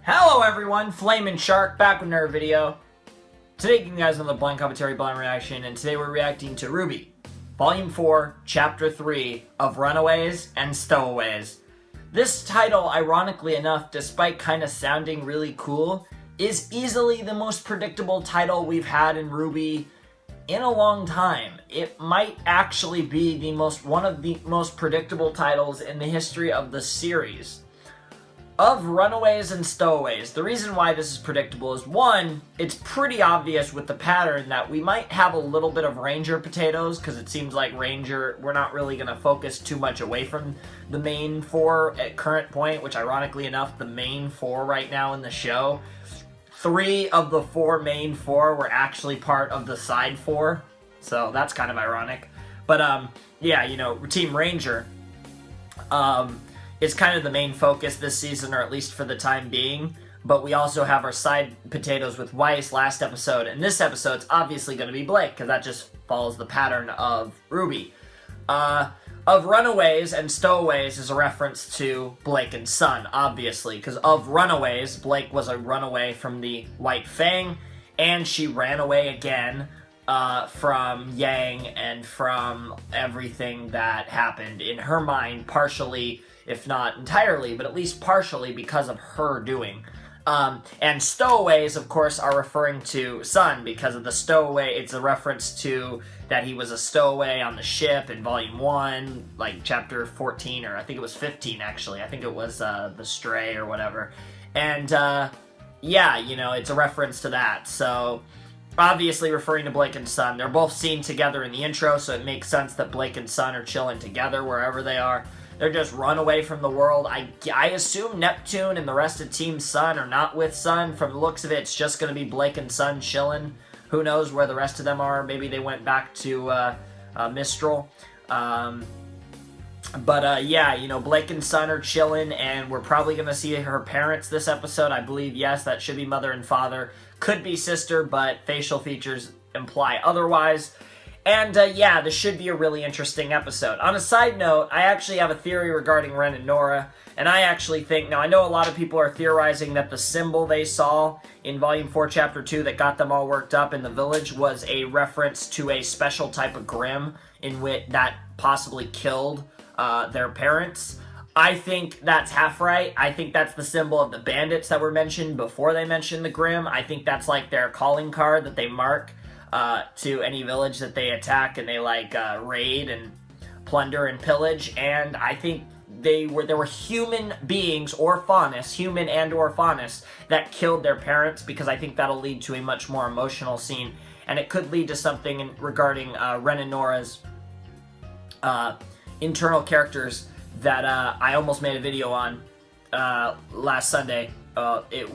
Hello everyone, Flamin' Shark back with another video. Today you guys another blind commentary, blind reaction, and today we're reacting to RWBY, Volume 4, Chapter 3 of Runaways and Stoaways. This title, ironically enough, despite kind of sounding really cool, is easily the most predictable title we've had in RWBY in a long time. It might actually be one of the most predictable titles in the history of the series. Of Runaways and Stoaways, the reason why this is predictable is, one, it's pretty obvious with the pattern that we might have a little bit of Ranger potatoes, because it seems like Ranger, we're not really going to focus too much away from the main four at current point, which ironically enough, the main four right now in the show, 3 of the 4 main 4 were actually part of the side 4, so that's kind of ironic. But, yeah, you know, Team Ranger, is kind of the main focus this season, or at least for the time being. But we also have our side potatoes with Weiss last episode, and this episode's obviously going to be Blake, because that just follows the pattern of RWBY. Of Runaways and Stoaways is a reference to Blake and Sun, obviously, because of Runaways, Blake was a runaway from the White Fang, and she ran away again from Yang and from everything that happened in her mind, partially, if not entirely, but at least partially because of her doing. And Stoaways, of course, are referring to Sun because of the stowaway. It's a reference to that he was a stowaway on the ship in Volume 1, like Chapter 14, or I think it was 15, actually. I think it was The Stray or whatever. And, yeah, you know, it's a reference to that. So, obviously referring to Blake and Sun. They're both seen together in the intro, so it makes sense that Blake and Sun are chilling together wherever they are. They're just run away from the world. I assume Neptune and the rest of Team Sun are not with Sun. From the looks of it, it's just going to be Blake and Sun chilling. Who knows where the rest of them are. Maybe they went back to Mistral. Yeah, you know, Blake and Sun are chilling, and we're probably going to see her parents this episode. I believe, yes, that should be mother and father. Could be sister, but facial features imply otherwise. And, yeah, this should be a really interesting episode. On a side note, I actually have a theory regarding Ren and Nora, and I actually think, now I know a lot of people are theorizing that the symbol they saw in Volume 4, Chapter 2 that got them all worked up in the village was a reference to a special type of Grimm in which that possibly killed their parents. I think that's half right. I think that's the symbol of the bandits that were mentioned before they mentioned the Grimm. I think that's like their calling card that they mark to any village that they attack and they like raid and plunder and pillage. And I think there were human beings or Faunus, human and or Faunus, that killed their parents, because I think that'll lead to a much more emotional scene, and it could lead to something regarding Ren and Nora's internal characters that I almost made a video on last Sunday.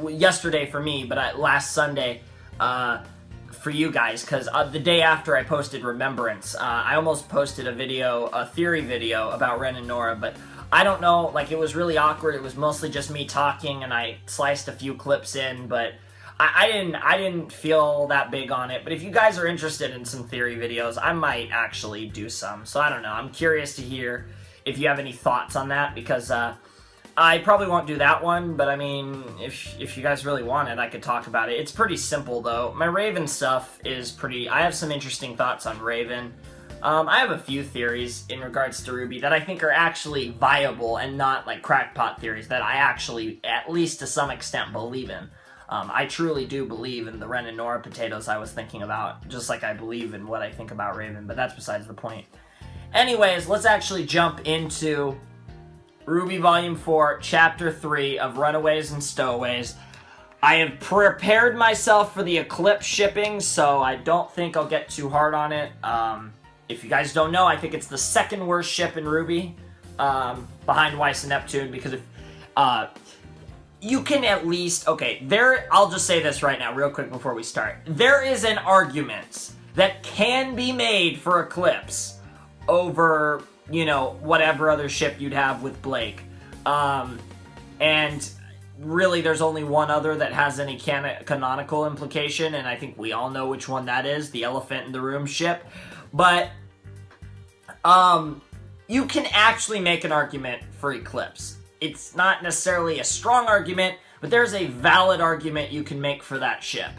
Yesterday for me, but last Sunday for you guys, because the day after I posted Remembrance, I almost posted a theory video about Ren and Nora, but I don't know, like, it was really awkward. It was mostly just me talking, and I sliced a few clips in, but I didn't feel that big on it. But if you guys are interested in some theory videos, I might actually do some, so I don't know. I'm curious to hear if you have any thoughts on that, because I probably won't do that one, but I mean, if you guys really want it, I could talk about it. It's pretty simple, though. My Raven stuff is pretty... I have some interesting thoughts on Raven. I have a few theories in regards to RWBY that I think are actually viable and not like crackpot theories that I actually, at least to some extent, believe in. I truly do believe in the Ren and Nora potatoes I was thinking about, just like I believe in what I think about Raven, but that's besides the point. Anyways, let's actually jump into RWBY Volume 4, Chapter 3 of Runaways and Stoaways. I have prepared myself for the Eclipse shipping, so I don't think I'll get too hard on it. If you guys don't know, I think it's the second worst ship in RWBY, behind Weiss and Neptune, because if, you can at least, okay, I'll just say this right now, real quick before we start. There is an argument that can be made for Eclipse over, you know, whatever other ship you'd have with Blake. And really, there's only one other that has any canonical implication, and I think we all know which one that is, the Elephant in the Room ship. But, you can actually make an argument for Eclipse. It's not necessarily a strong argument, but there's a valid argument you can make for that ship.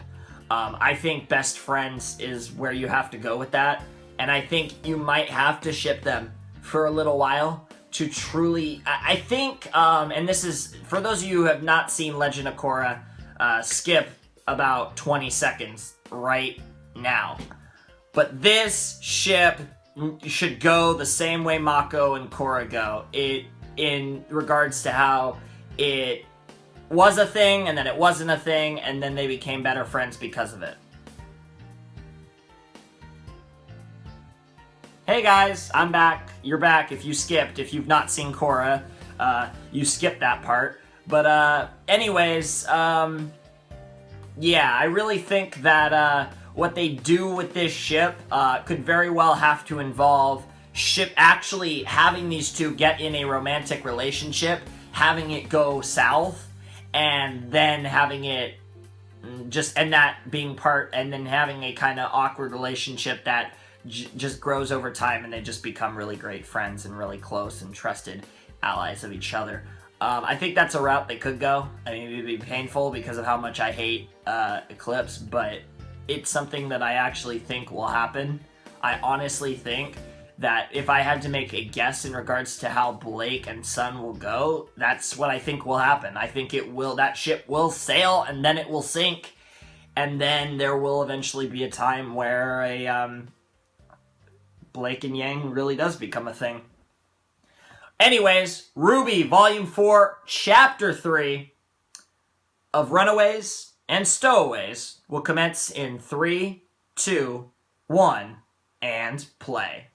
I think best friends is where you have to go with that, and I think you might have to ship them for a little while to truly... I think, and this is, for those of you who have not seen Legend of Korra, skip about 20 seconds right now. But this ship should go the same way Mako and Korra go. In regards to how it was a thing, and then it wasn't a thing, and then they became better friends because of it. Hey guys, I'm back. You're back if you skipped. If you've not seen Korra, you skipped that part. But anyways, yeah, I really think that what they do with this ship could very well have to involve ship actually having these two get in a romantic relationship, having it go south, and then having it just, and that being part, and then having a kind of awkward relationship that just grows over time, and they just become really great friends and really close and trusted allies of each other. I think that's a route they could go. I mean, it'd be painful because of how much I hate Eclipse, but it's something that I actually think will happen. I honestly think that if I had to make a guess in regards to how Blake and Sun will go, that's what I think will happen. I think that ship will sail, and then it will sink, and then there will eventually be a time where a Blake and Yang really does become a thing. Anyways, RWBY Volume 4, Chapter 3 of Runaways and Stowaways will commence in 3, 2, 1, and play.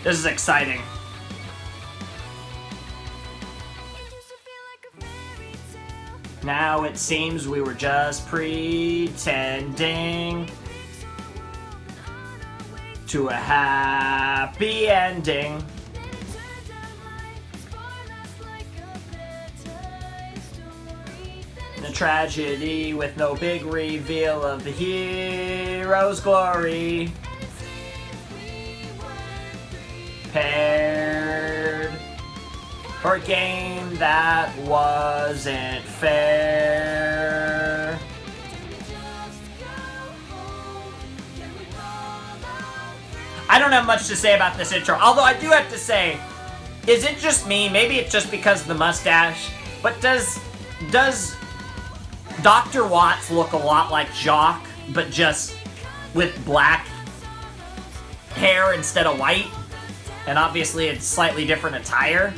This is exciting. Now it seems we were just pretending to a happy ending. A tragedy with no big reveal of the hero's glory. Paired for a game that wasn't fair. I don't have much to say about this intro, although I do have to say, is it just me? Maybe it's just because of the mustache, but does Dr. Watts look a lot like Jock, but just with black hair instead of white? And obviously it's slightly different attire.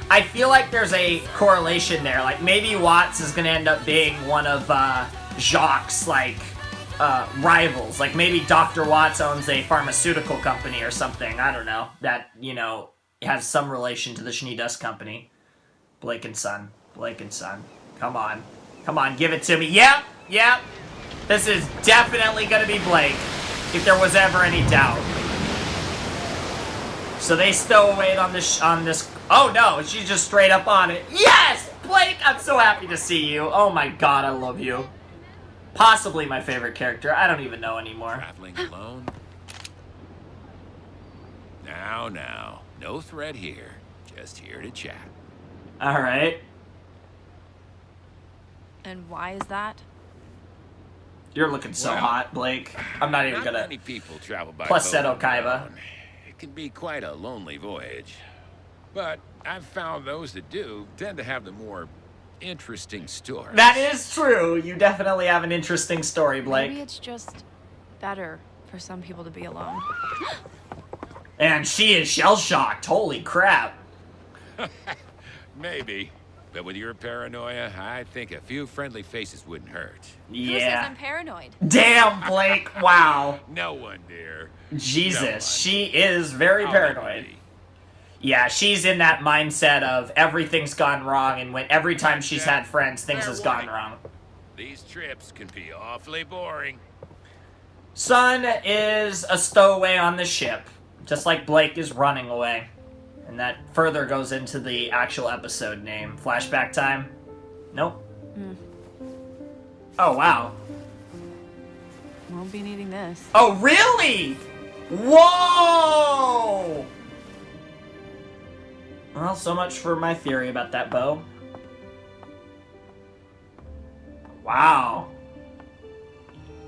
I feel like there's a correlation there. Like, maybe Watts is going to end up being one of Jacques' rivals. Like, maybe Dr. Watts owns a pharmaceutical company or something. I don't know. That, has some relation to the Schnee Dust Company. Blake and Sun. Blake and Sun. Come on. Come on, give it to me. Yep. This is definitely going to be Blake, if there was ever any doubt. So they stowawayed on this. Oh no, she's just straight up on it. Yes! Blake, I'm so happy to see you. Oh my god, I love you. Possibly my favorite character. I don't even know anymore. Traveling alone? Now. No threat here. Just here to chat. Alright. And why is that? You're looking so hot, Blake. I'm not even gonna... Many people travel by Plus boat Seto Kaiba. alone. It can be quite a lonely voyage. But I've found those that do tend to have the more interesting stories. That is true. You definitely have an interesting story, Blake. Maybe it's just better for some people to be alone. And she is shell-shocked. Holy crap. Maybe. But with your paranoia, I think a few friendly faces wouldn't hurt. Yeah. Who says I'm paranoid? Damn, Blake. Wow. No one, dear. Jesus. No one. She is very paranoid. Yeah, she's in that mindset of everything's gone wrong, and every time she's had friends, things has gone wrong. These trips can be awfully boring. Sun is a stowaway on the ship, just like Blake is running away. And that further goes into the actual episode name. Flashback time? Nope. Oh, wow. Won't be needing this. Oh, really? Whoa! Well, so much for my theory about that bow. Wow.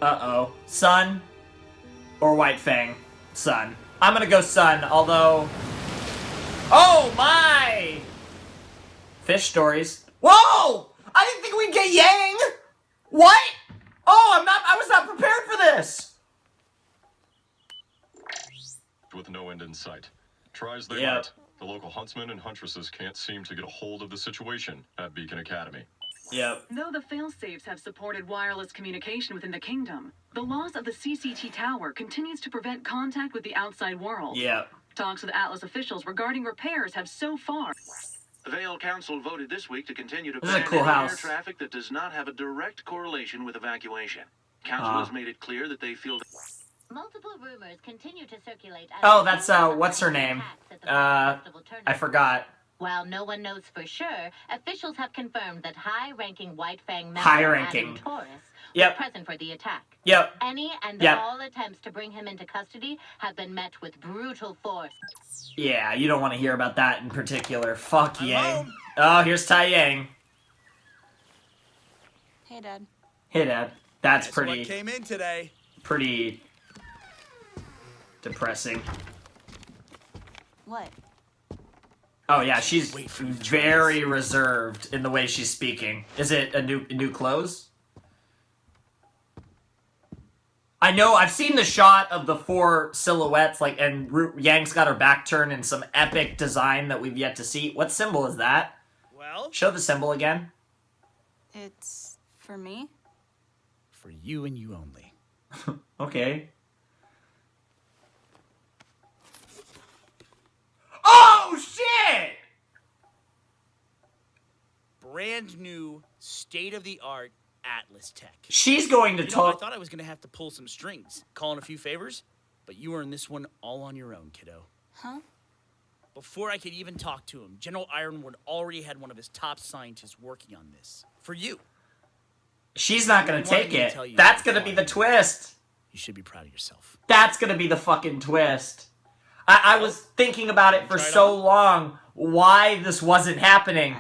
Uh-oh. Sun or White Fang? Sun. I'm gonna go Sun, although... Oh my! Fish stories. Whoa! I didn't think we'd get Yang! What? Oh, I was not prepared for this! With no end in sight. Try as they might, the local huntsmen and huntresses can't seem to get a hold of the situation at Beacon Academy. Yep. Though the failsafes have supported wireless communication within the kingdom, the loss of the CCT tower continues to prevent contact with the outside world. Yep. Talks with Atlas officials regarding repairs have so far. The Vale Council voted this week to continue to This is a ban cool any house. air traffic that does not have a direct correlation with evacuation. Council has made it clear that they feel that Multiple rumors continue to circulate. Oh, that's, what's her name? I forgot. While no one knows for sure, officials have confirmed that high-ranking White Fang member High-ranking. Adam Taurus Yep. was present for the attack. Yep. Any and Yep. all attempts to bring him into custody have been met with brutal force. Yeah, you don't want to hear about that in particular. Fuck Yang. Oh, here's Tai Yang. Hey, Dad. Hey, Dad. That's Guess pretty... what came in today? Pretty... depressing. What? Oh yeah, she's very reserved in the way she's speaking. Is it a new clothes? I know, I've seen the shot of the 4 silhouettes, like, and Yang's got her back turned in some epic design that we've yet to see. What symbol is that? Well, Show the symbol again. It's for me? for you and you only. Okay. Oh, shit! Brand new, state-of-the-art Atlas tech. She's going to You know, I talk... thought I was going to have to pull some strings, call in a few favors, but you earned this one all on your own, kiddo. Huh? Before I could even talk to him, General Ironwood already had one of his top scientists working on this. For you. She's not gonna He wanted take me to it. tell you That's that gonna be before. the twist. You should be proud of yourself. That's gonna be the fucking twist. I was thinking about it for Try it so on. long, why this wasn't happening.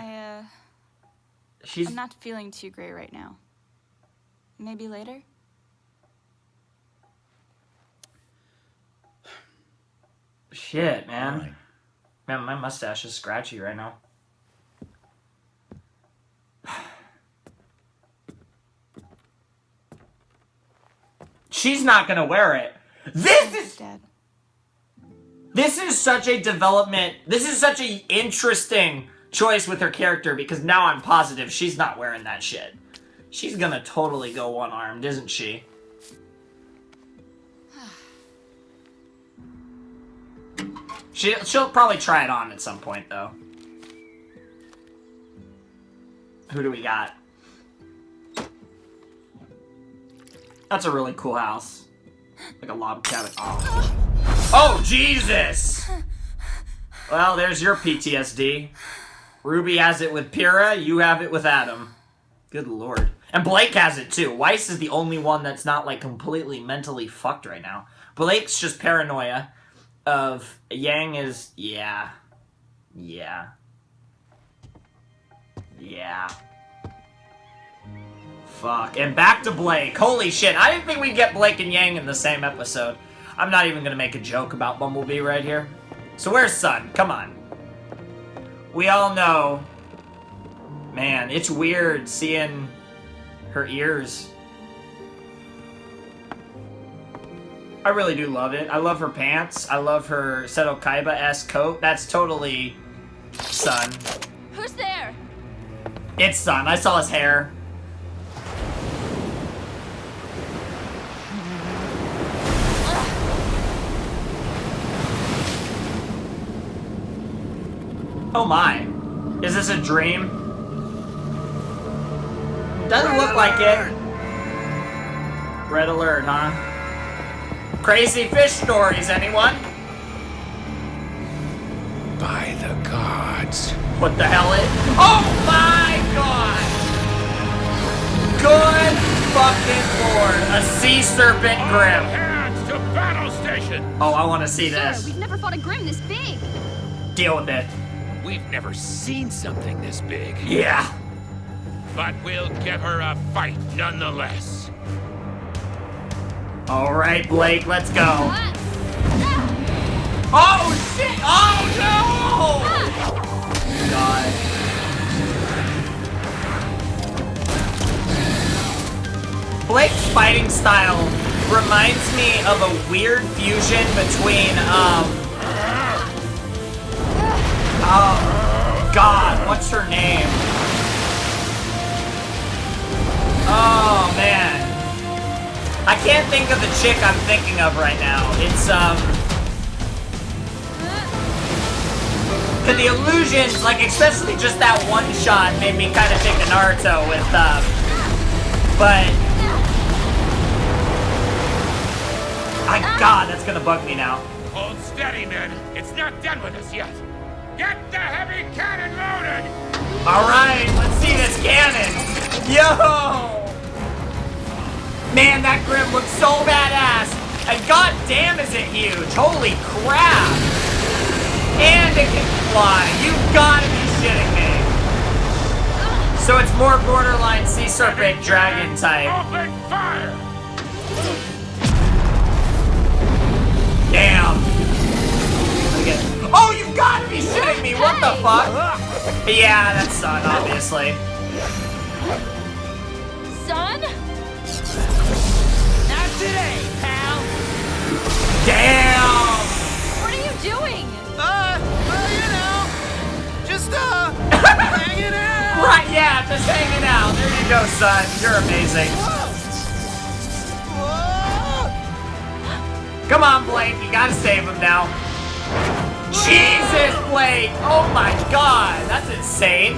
She's... I'm not feeling too great right now. Maybe later? Shit, man. Right. Man, my mustache is scratchy right now. She's not gonna wear it. Dad. This is such a development. This is such a interesting choice with her character because now I'm positive she's not wearing that shit. She's gonna totally go one-armed, isn't she? She'll probably try it on at some point, though. Who do we got? That's a really cool house. Like a log cabin. Oh, Jesus! Well, there's your PTSD. Ruby has it with Pyrrha, you have it with Adam. Good lord. And Blake has it too. Weiss is the only one that's not, like, completely mentally fucked right now. Blake's just paranoia of... Yang is... Yeah. Fuck. And back to Blake. Holy shit. I didn't think we'd get Blake and Yang in the same episode. I'm not even gonna make a joke about Bumblebee right here. So where's Sun? Come on. We all know. Man, it's weird seeing her ears. I really do love it. I love her pants. I love her Seto Kaiba-esque coat. That's totally Sun. Who's there? It's Sun. I saw his hair. Oh my. Is this a dream? Doesn't look like it. Red alert, huh? Crazy fish stories, anyone? By the gods. What the hell is... Oh my god! Good fucking lord. A sea serpent All grim. hands to battle station! possession. Oh, I want to see Sir, this. we've never fought a Grim this big. Deal with it. We've never seen something this big. Yeah. But we'll give her a fight nonetheless. All right, Blake, let's go. Ah! Oh shit! Oh no! God. Blake's fighting style reminds me of a weird fusion between God, what's her name? Oh man. I can't think of the chick I'm thinking of right now. It's cause the illusions, like especially just that one shot made me kind of think of Naruto with but God, that's gonna bug me now. Hold steady, men. It's not done with us yet. Get the heavy cannon loaded! Alright, let's see this cannon. Yo! Man, that Grim looks so badass. And god damn is it huge. Holy crap. And it can fly. You gotta be shitting me. So it's more borderline sea serpent dragon type. Open fire! Damn. Oh, you gotta be shitting me! What the fuck? Yeah, that's Sun, obviously. Son? Not today, pal. Damn! What are you doing? Well, you know, just hanging out. Right, yeah, just hanging out. There you go, son. You're amazing. Whoa. Come on, Blake. You gotta save him now. Jesus, Blake! Oh my god, that's insane.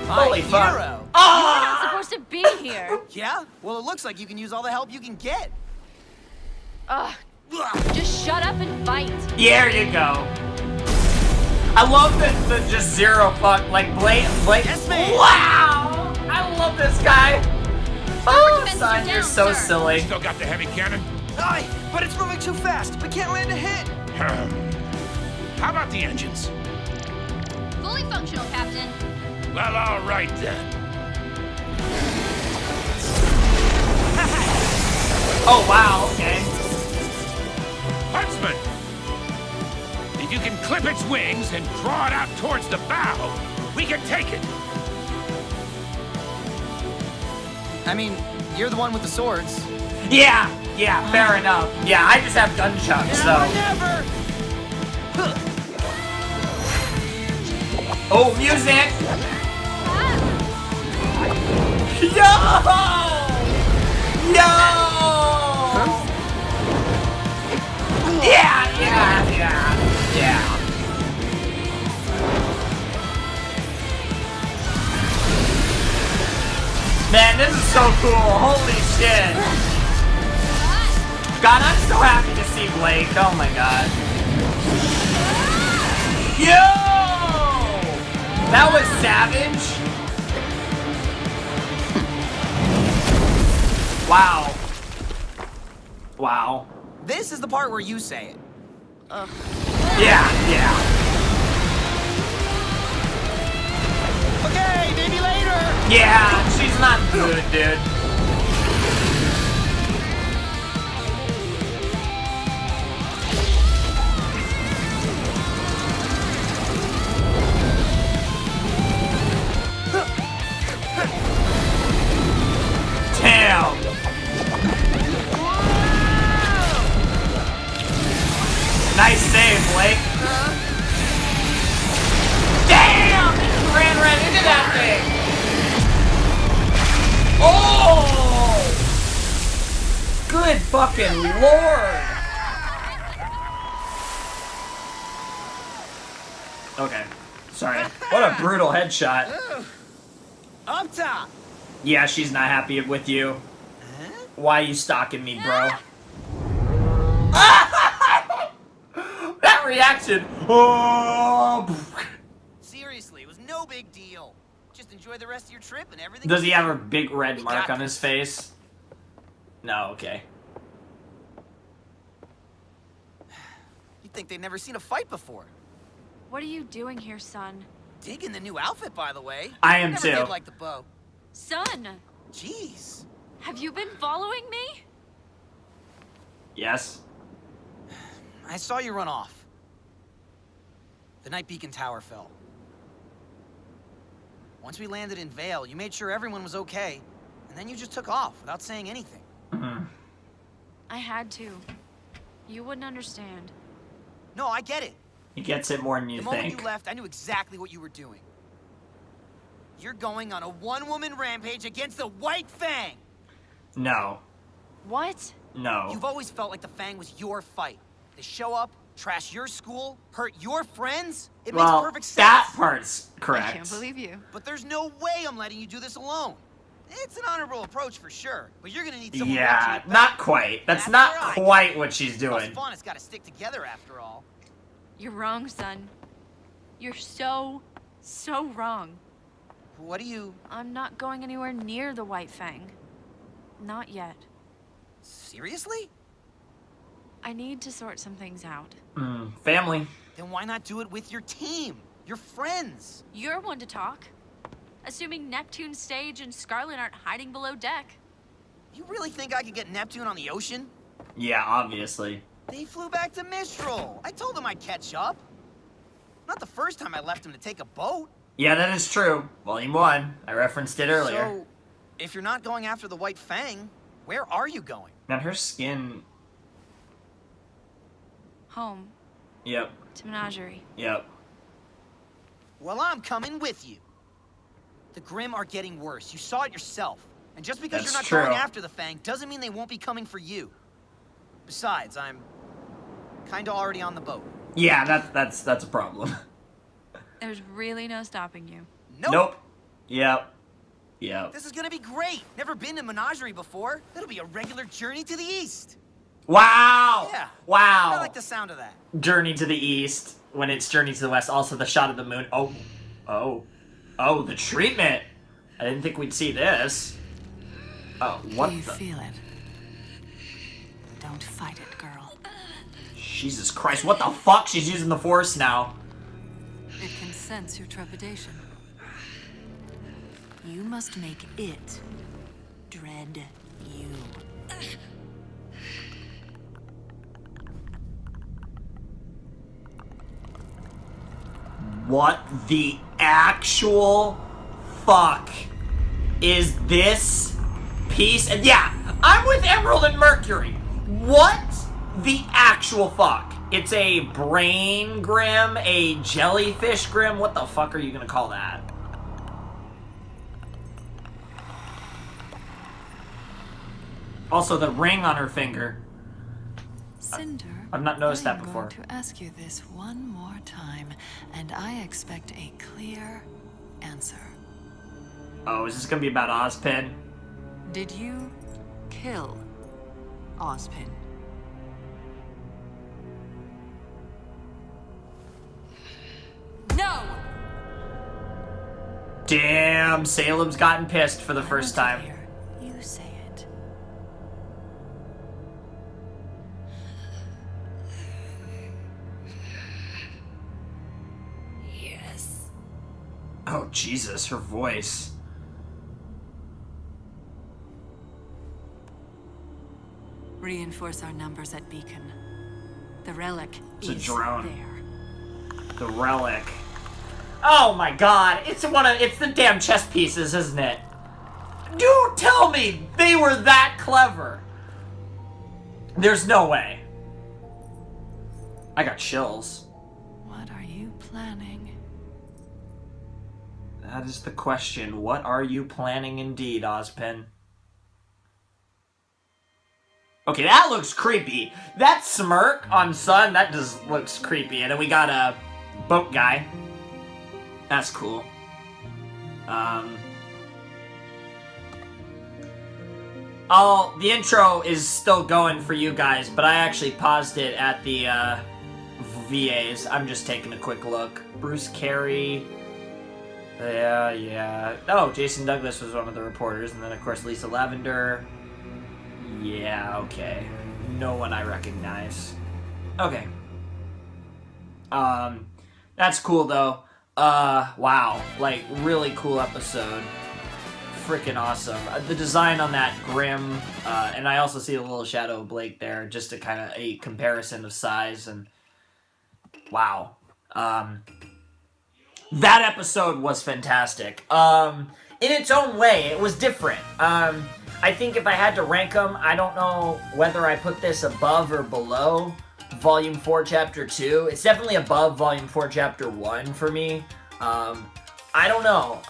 Holy fuck. hero. You're Oh! not supposed to be here. Yeah? Well, it looks like you can use all the help you can get. Ugh. Just shut up and fight. There you go. I love the just zero fuck, like Blake. Yes, ma'am. Wow! I love this guy. Oh, defenses son, are you're down, so sir. silly. Still got the heavy cannon? Aye, but it's moving too fast. We can't land a hit. How about the engines? Fully functional, Captain. Well, all right then. Oh wow, okay. Huntsman! If you can clip its wings and draw it out towards the bow, we can take it. I mean, you're the one with the swords. Yeah, fair enough. Yeah, I just have gunchucks, so. Never. Oh, music! Yo! Yo! Yeah. Man, this is so cool. Holy shit. God, I'm so happy to see Blake. Oh my god. Yo! That was savage. Wow. Wow. This is the part where you say it. Yeah. Okay, maybe later. Yeah, she's not good, dude. Damn. Nice save, Blake. Damn! You ran right into that thing. Oh! Good fucking lord. Okay. Sorry. What a brutal headshot. Up top. Yeah, she's not happy with you. Why you stalking me, bro? That reaction. Oh. Seriously, it was no big deal. Just enjoy the rest of your trip and everything. Does he have a big red We mark got on his face? No, okay. think they've never seen a fight before. What are you doing here, son? Digging the new outfit, by the way. I am never too. Did like the bow. Son! Jeez. Have you been following me? Yes. I saw you run off. The night Beacon Tower fell. Once we landed in Vale, you made sure everyone was okay, and then you just took off without saying anything. Mm-hmm. I had to. You wouldn't understand. No, I get it. He gets it more than you The think. moment you left, I knew exactly what you were doing. You're going on a one-woman rampage against the White Fang! No. What? No. You've always felt like the Fang was your fight. They show up, trash your school, hurt your friends. It makes perfect sense. That part's correct. I can't believe you. But there's no way I'm letting you do this alone. It's an honorable approach for sure, but you're gonna need someone Yeah, watching your back. not quite. That's not quite what she's doing. Us Faunus gotta stick together after all. You're wrong, son. You're so wrong. What do you... I'm not going anywhere near the White Fang. Not yet. Seriously? I need to sort some things out. Family. Then why not do it with your team? Your friends? You're one to talk. Assuming Neptune Stage and Scarlet aren't hiding below deck. You really think I could get Neptune on the ocean? Yeah, obviously. They flew back to Mistral. I told them I'd catch up. Not the first time I left him to take a boat. Yeah, that is true. Volume 1. I referenced it earlier. So, if you're not going after the White Fang, where are you going? Man, her skin... Home. Yep. To Menagerie. Yep. Well, I'm coming with you. The Grimm are getting worse. You saw it yourself. And just because That's you're not true. going after the Fang doesn't mean they won't be coming for you. Besides, I'm kinda already on the boat. Yeah, that's a problem. There's really no stopping you. Nope. Yep. Yep. This is gonna be great. Never been to Menagerie before. It'll be a regular journey to the east. Wow! Yeah. Wow! I like the sound of that. Journey to the east, when it's Journey to the west. Also, the shot of the moon. Oh, the treatment! I didn't think we'd see this. Oh, what Do you the... feel it? Don't fight it, girl. Jesus Christ, what the fuck? She's using the Force now. It can sense your trepidation. You must make it dread you. What the actual fuck is this piece? And yeah, I'm with Emerald and Mercury. What the actual fuck? It's a brain grim, a jellyfish grim. What the fuck are you gonna call that? Also, the ring on her finger. Cinder, I've not noticed that I'm before. going to ask you this one more time, and I expect a clear answer. Oh, is this gonna be about Ozpin? Did you kill Ozpin? No! Damn, Salem's gotten pissed for the first time. You say it. Yes. Oh, Jesus, her voice. Reinforce our numbers at Beacon. The relic It's a is drone. there. The relic. Oh my god, it's the damn chess pieces, isn't it? Don't tell me they were that clever. There's no way. I got chills. What are you planning? That is the question. What are you planning indeed, Ozpin? Okay, that looks creepy. That smirk on Sun, that just looks creepy. And then we got a boat guy. That's cool. The intro is still going for you guys, but I actually paused it at the VAs. I'm just taking a quick look. Bruce Carey. Yeah. Oh, Jason Douglas was one of the reporters, and then of course Lisa Lavender. Yeah, okay. No one I recognize. Okay. That's cool, though. Wow. Like, really cool episode. Freaking awesome. The design on that Grim, and I also see a little shadow of Blake there, just to kind of a comparison of size, and wow. That episode was fantastic. In its own way, it was different. I think if I had to rank them, I don't know whether I put this above or below Volume 4, Chapter 2. It's definitely above Volume 4, Chapter 1 for me. I don't know.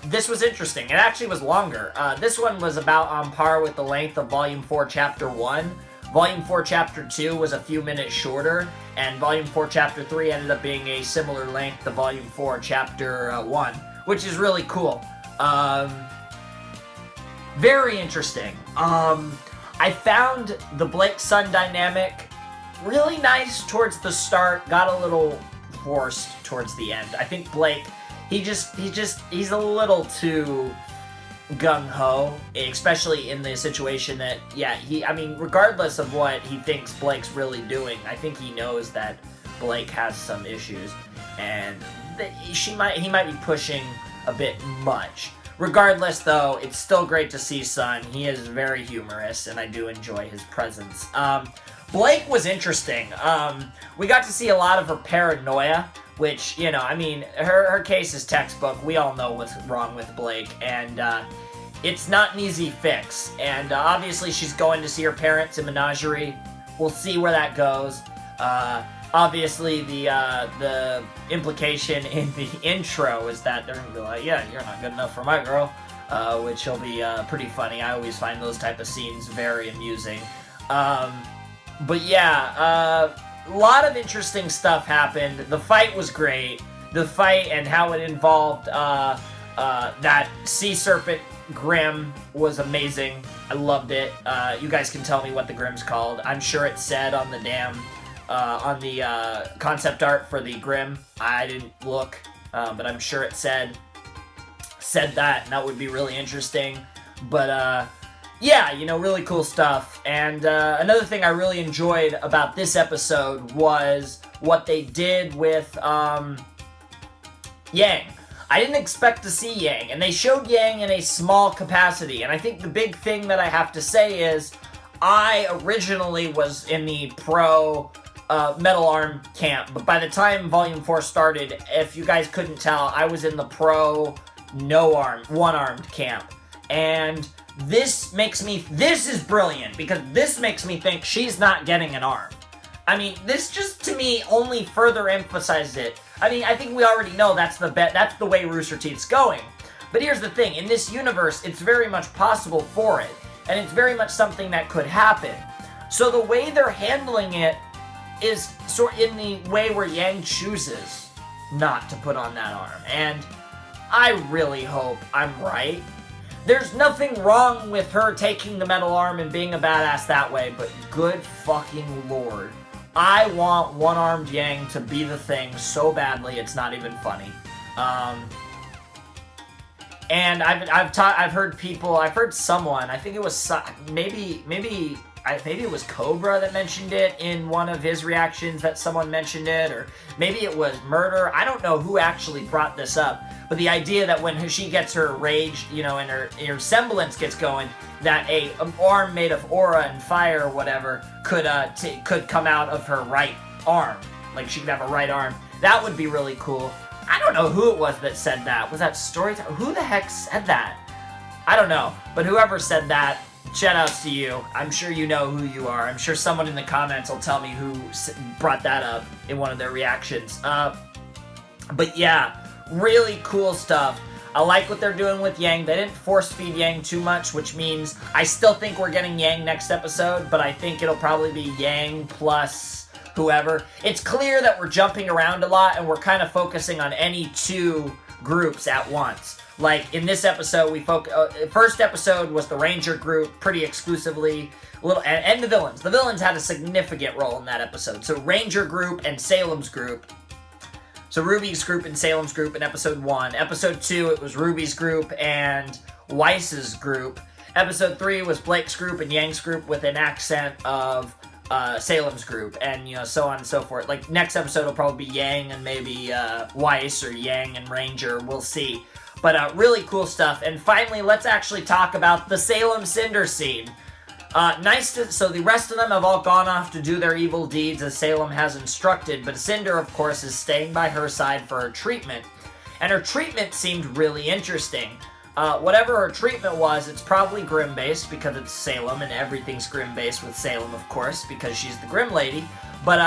This was interesting. It actually was longer. This one was about on par with the length of Volume 4, Chapter 1. Volume 4, Chapter 2 was a few minutes shorter, and Volume 4, Chapter 3 ended up being a similar length to Volume 4, Chapter 1, which is really cool. Very interesting. I found the Blake-Sun dynamic really nice towards the start, got a little forced towards the end. I think Blake, he's a little too gung-ho, especially in the situation that, I mean, regardless of what he thinks Blake's really doing, I think he knows that Blake has some issues, and he might be pushing a bit much. Regardless, though, it's still great to see Sun. He is very humorous, and I do enjoy his presence. Blake was interesting. We got to see a lot of her paranoia, which, you know, I mean, her case is textbook. We all know what's wrong with Blake, and it's not an easy fix. And obviously she's going to see her parents in Menagerie. We'll see where that goes. Obviously the implication in the intro is that they're going to be like, yeah, you're not good enough for my girl, which will be pretty funny. I always find those type of scenes very amusing. But yeah, a lot of interesting stuff happened. The fight was great. The fight and how it involved that sea serpent Grim was amazing. I loved it. You guys can tell me what the Grim's called. I'm sure it said on the on the concept art for the Grim. I didn't look, but I'm sure it said that, and that would be really interesting. But yeah, you know, really cool stuff. And another thing I really enjoyed about this episode was what they did with Yang. I didn't expect to see Yang, and they showed Yang in a small capacity. And I think the big thing that I have to say is I originally was in the pro metal arm camp, but by the time Volume 4 started, if you guys couldn't tell, I was in the pro one-armed camp. And this is brilliant, because this makes me think she's not getting an arm. I mean, this just, to me, only further emphasizes it. I mean, I think we already know that's the way Rooster Teeth's going. But here's the thing, in this universe, it's very much possible for it, and it's very much something that could happen. So the way they're handling it is sort in the way where Yang chooses not to put on that arm. And I really hope I'm right. There's nothing wrong with her taking the metal arm and being a badass that way, but good fucking lord. I want one-armed Yang to be the thing so badly it's not even funny. And I've heard someone, I think it was maybe it was Cobra that mentioned it in one of his reactions, that someone mentioned it, or maybe it was Murder. I don't know who actually brought this up, but the idea that when she gets her rage, you know, and her semblance gets going, that an arm made of aura and fire or whatever could come out of her right arm. Like, she could have a right arm. That would be really cool. I don't know who it was that said that. Was that Storytime? Who the heck said that? I don't know. But whoever said that, shoutouts to you. I'm sure you know who you are. I'm sure someone in the comments will tell me who brought that up in one of their reactions. But yeah, really cool stuff. I like what they're doing with Yang. They didn't force feed Yang too much, which means I still think we're getting Yang next episode, but I think it'll probably be Yang plus whoever. It's clear that we're jumping around a lot, and we're kind of focusing on any two groups at once. Like, in this episode, first episode was the Ranger group, pretty exclusively, and the villains. The villains had a significant role in that episode. So Ranger group and Salem's group. So Ruby's group and Salem's group in episode 1. Episode 2, it was Ruby's group and Weiss's group. Episode 3 was Blake's group and Yang's group with an accent of Salem's group, and, you know, so on and so forth. Like, next episode will probably be Yang and maybe Weiss, or Yang and Ranger, we'll see. But really cool stuff. And finally, let's actually talk about the Salem Cinder scene. So the rest of them have all gone off to do their evil deeds as Salem has instructed, but Cinder, of course, is staying by her side for her treatment. And her treatment seemed really interesting. Whatever her treatment was, it's probably Grim-based, because it's Salem, and everything's Grim-based with Salem, of course, because she's the Grim Lady. But,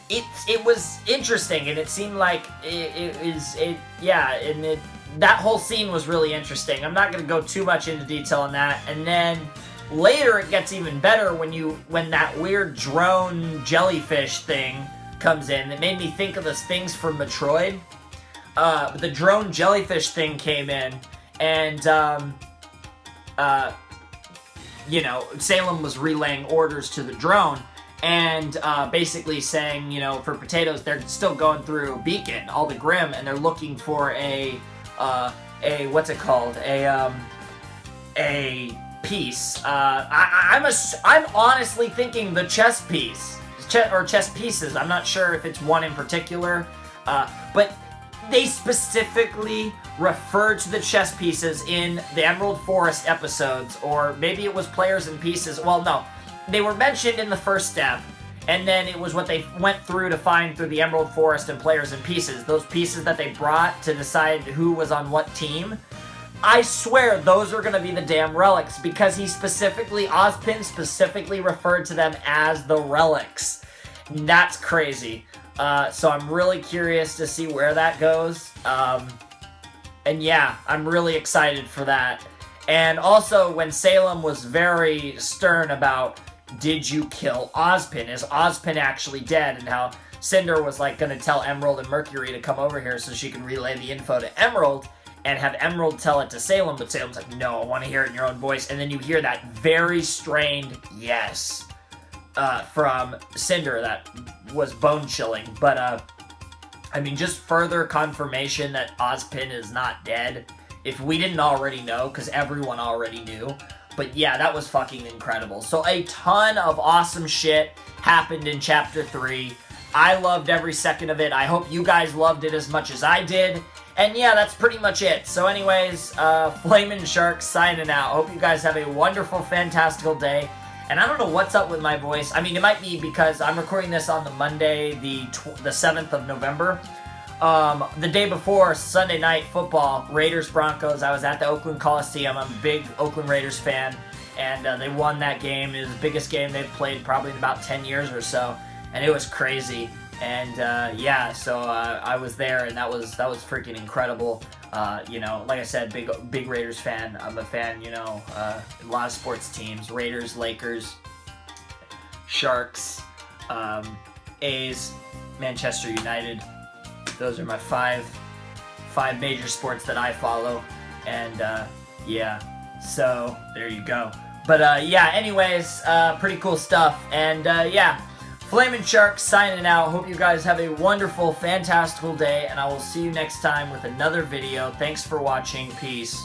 it was interesting, and it seemed like that whole scene was really interesting. I'm not going to go too much into detail on that. And then later it gets even better when that weird drone jellyfish thing comes in. It made me think of those things from Metroid. The drone jellyfish thing came in, and you know, Salem was relaying orders to the drone, and basically saying, you know, for Potatoes, they're still going through Beacon, all the Grim, and they're looking for a what's it called? A piece. I'm honestly thinking the chess piece, or chess pieces. I'm not sure if it's one in particular, but they specifically referred to the chess pieces in the Emerald Forest episodes, or maybe it was Players and Pieces. Well, no, they were mentioned in the first step, and then it was what they went through to find through the Emerald Forest and Players and Pieces. Those pieces that they brought to decide who was on what team. I swear those are going to be the damn relics, because Ozpin specifically referred to them as the relics. That's crazy. So I'm really curious to see where that goes. And yeah, I'm really excited for that. And also, when Salem was very stern about, did you kill Ozpin? Is Ozpin actually dead? And how Cinder was like going to tell Emerald and Mercury to come over here so she can relay the info to Emerald and have Emerald tell it to Salem, but Salem's like, no, I want to hear it in your own voice. And then you hear that very strained yes from Cinder that was bone-chilling. But, I mean, just further confirmation that Ozpin is not dead, if we didn't already know, because everyone already knew. But yeah, that was fucking incredible. So a ton of awesome shit happened in Chapter 3. I loved every second of it. I hope you guys loved it as much as I did. And yeah, that's pretty much it. So anyways, Flamin' Shark signing out. Hope you guys have a wonderful, fantastical day. And I don't know what's up with my voice. I mean, it might be because I'm recording this on the Monday, the 7th of November. The day before, Sunday night football, Raiders-Broncos. I was at the Oakland Coliseum. I'm a big Oakland Raiders fan. And they won that game. It was the biggest game they've played probably in about 10 years or so. And it was crazy. And yeah, so I was there, and that was freaking incredible. You know, like I said, big Raiders fan. I'm a fan, you know, a lot of sports teams: Raiders, Lakers, Sharks, A's, Manchester United. Those are my five major sports that I follow. And yeah, so there you go. But yeah, anyways, pretty cool stuff. And yeah. Flamin' Shark signing out. Hope you guys have a wonderful, fantastical day, and I will see you next time with another video. Thanks for watching. Peace.